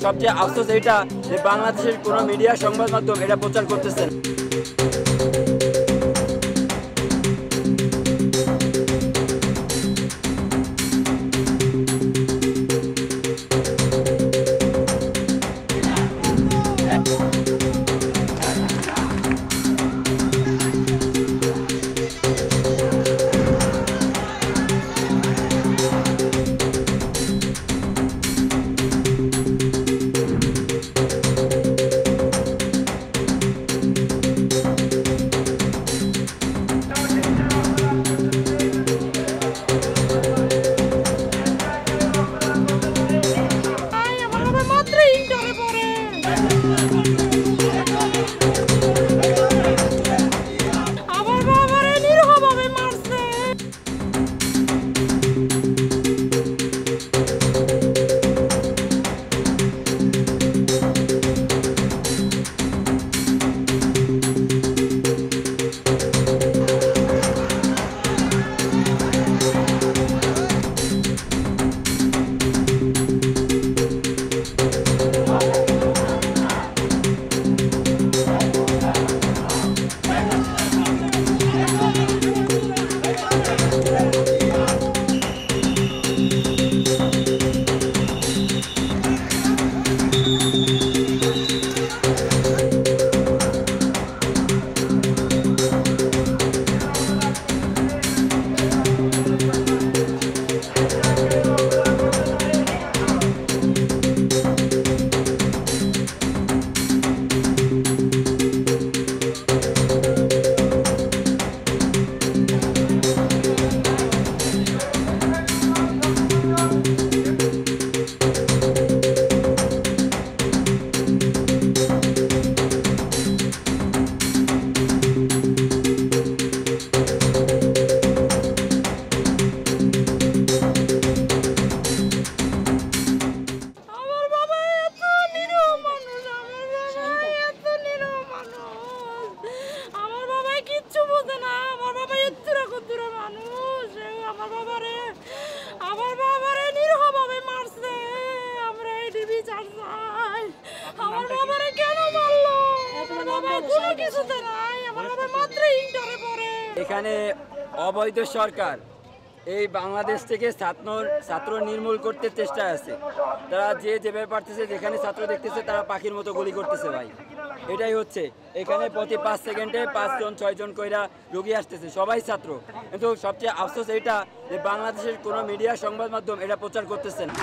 সবচেয়ে আফসোস এটা যে বাংলাদেশের কোনো মিডিয়া সংবাদ মাধ্যম এটা প্রচার করতেছেন। এখানে অবৈধ সরকার এই বাংলাদেশ থেকে ছাত্র নির্মূল করতে চেষ্টা আছে। তারা যেভাবে পারতেছে, যেখানে ছাত্র দেখতেছে তারা পাখির মতো গুলি করতেছে ভাই। এটাই হচ্ছে, এখানে প্রতি 5 সেকেন্ডে 5 জন 6 জন কইরা রোগী আসতেছে, সবাই ছাত্র। কিন্তু সবচেয়ে আফসোস এটা যে বাংলাদেশের কোনো মিডিয়া সংবাদ মাধ্যম এটা প্রচার করতেছে না।